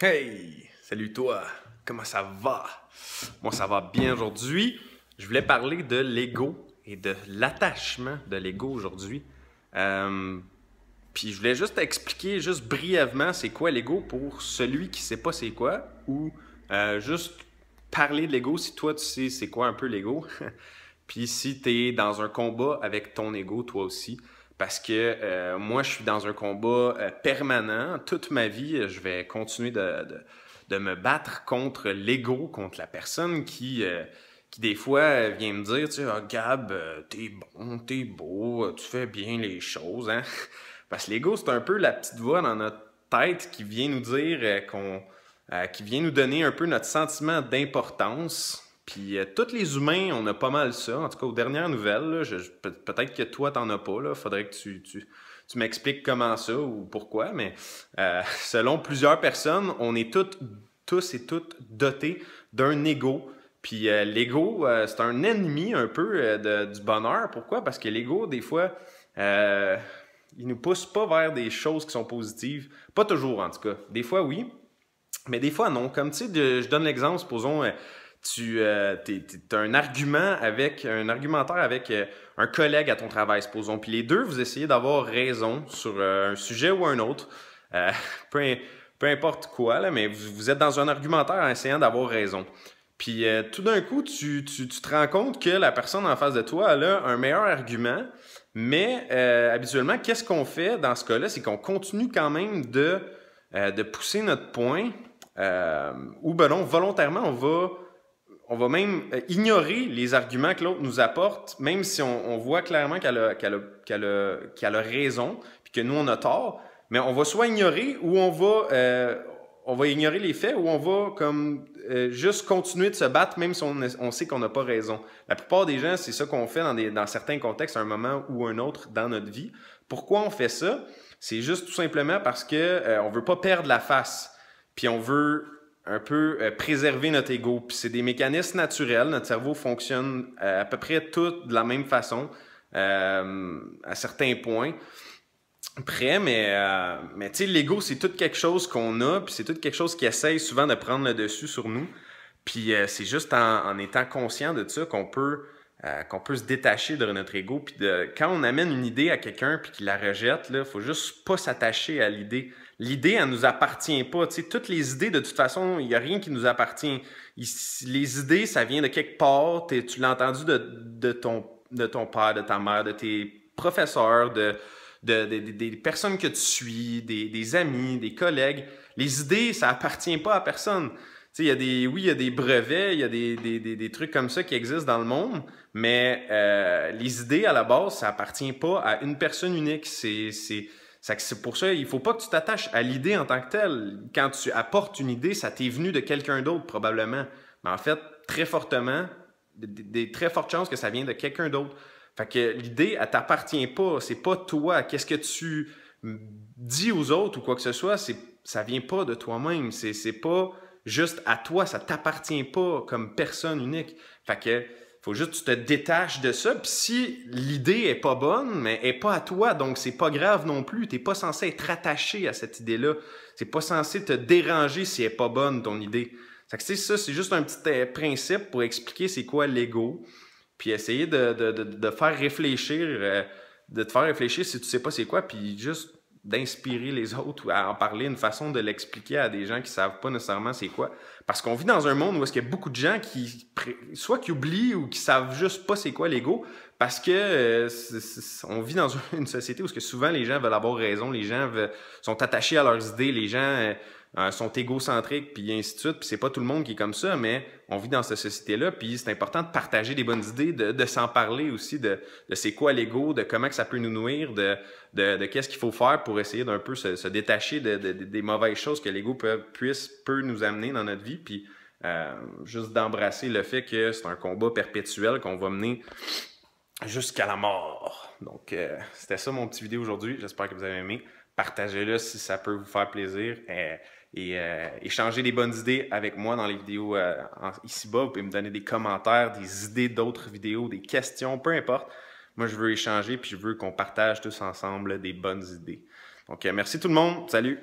Hey! Salut toi! Comment ça va? Moi, ça va bien aujourd'hui. Je voulais parler de l'ego et de l'attachement de l'ego aujourd'hui. Euh, Puis je voulais juste expliquer juste brièvement c'est quoi l'ego pour celui qui sait pas c'est quoi ou juste parler de l'ego si toi tu sais c'est quoi un peu l'ego. Puis si tu es dans un combat avec ton ego toi aussi. Parce que moi, je suis dans un combat permanent. Toute ma vie, je vais continuer de me battre contre l'ego, contre la personne qui des fois vient me dire, tu sais, ah, Gab, t'es bon, t'es beau, tu fais bien les choses, hein? Parce que l'ego, c'est un peu la petite voix dans notre tête qui vient nous dire qui vient nous donner un peu notre sentiment d'importance. Puis tous les humains, on a pas mal ça. En tout cas, aux dernières nouvelles, là, peut-être que toi, t'en as pas. Là. Faudrait que tu m'expliques comment ça ou pourquoi. Mais selon plusieurs personnes, on est tous et toutes dotés d'un ego. Puis l'ego, c'est un ennemi un peu du bonheur. Pourquoi? Parce que l'ego, des fois, il nous pousse pas vers des choses qui sont positives. Pas toujours, en tout cas. Des fois, oui. Mais des fois, non. Comme tu sais, je donne l'exemple, supposons, tu as un argumentaire avec un collègue à ton travail, supposons. Puis les deux, vous essayez d'avoir raison sur un sujet ou un autre. Euh, peu, peu importe quoi, là, mais vous êtes dans un argumentaire en essayant d'avoir raison. Puis tout d'un coup, tu te rends compte que la personne en face de toi, elle a un meilleur argument. Mais habituellement, qu'est-ce qu'on fait dans ce cas-là? C'est qu'on continue quand même de pousser notre point. Ou ben non, volontairement, on va même ignorer les arguments que l'autre nous apporte, même si on voit clairement qu'elle a raison, puis que nous, on a tort, mais on va soit ignorer ou on va ignorer les faits ou on va comme juste continuer de se battre même si on sait qu'on n'a pas raison. La plupart des gens, c'est ça qu'on fait dans certains contextes à un moment ou un autre dans notre vie. Pourquoi on fait ça? C'est juste tout simplement parce que on veut pas perdre la face. Puis on veut un peu préserver notre ego. Puis c'est des mécanismes naturels. Notre cerveau fonctionne à peu près tout de la même façon à certains points. Mais tu sais, l'ego, c'est tout quelque chose qu'on a, puis c'est tout quelque chose qui essaye souvent de prendre le dessus sur nous. Puis c'est juste en étant conscient de ça qu'on peut se détacher de notre ego. Puis quand on amène une idée à quelqu'un puis qu'il la rejette, il faut juste pas s'attacher à l'idée. L'idée, elle nous appartient pas. Tu sais, toutes les idées, de toute façon, il n'y a rien qui nous appartient. Les idées, ça vient de quelque part. Tu l'as entendu de ton père, de ta mère, de tes professeurs, des personnes que tu suis, des amis, des collègues. Les idées, ça appartient pas à personne. Tu sais, oui, il y a des brevets, il y a des trucs comme ça qui existent dans le monde, mais les idées, à la base, ça appartient pas à une personne unique. C'est pour ça, il faut pas que tu t'attaches à l'idée en tant que telle. Quand tu apportes une idée, ça t'est venu de quelqu'un d'autre, probablement. Mais en fait, très fortement, des très fortes chances que ça vient de quelqu'un d'autre. Fait que l'idée, elle t'appartient pas. C'est pas toi. Qu'est-ce que tu dis aux autres ou quoi que ce soit, ça vient pas de toi-même. C'est pas juste à toi. Ça t'appartient pas comme personne unique. Fait que faut juste que tu te détaches de ça. Puis si l'idée est pas bonne, mais elle est pas à toi, donc c'est pas grave non plus. T'es pas censé être attaché à cette idée-là. C'est pas censé te déranger si elle est pas bonne, ton idée. Fait que c'est ça, c'est juste un petit principe pour expliquer c'est quoi l'ego. Puis essayer de faire réfléchir, de te faire réfléchir si tu sais pas c'est quoi, puis juste d'inspirer les autres ou à en parler, une façon de l'expliquer à des gens qui savent pas nécessairement c'est quoi. Parce qu'on vit dans un monde où est-ce qu'il y a beaucoup de gens soit qui oublient ou qui savent juste pas c'est quoi l'ego, parce que on vit dans une société où est-ce que souvent les gens veulent avoir raison, les gens sont attachés à leurs idées, les gens sont égocentriques, puis ainsi de suite. Puis c'est pas tout le monde qui est comme ça, mais on vit dans cette société-là, puis c'est important de partager des bonnes idées, de s'en parler aussi, de c'est quoi l'ego, de comment que ça peut nous nuire, de qu'est-ce qu'il faut faire pour essayer d'un peu se détacher des mauvaises choses que l'ego peut nous amener dans notre vie, puis juste d'embrasser le fait que c'est un combat perpétuel qu'on va mener jusqu'à la mort. Donc, c'était ça mon petit vidéo aujourd'hui. J'espère que vous avez aimé. Partagez-le si ça peut vous faire plaisir. Et échanger des bonnes idées avec moi dans les vidéos ici-bas. Vous pouvez me donner des commentaires, des idées d'autres vidéos, des questions, peu importe. Moi, je veux échanger puis je veux qu'on partage tous ensemble des bonnes idées. Donc, merci tout le monde. Salut!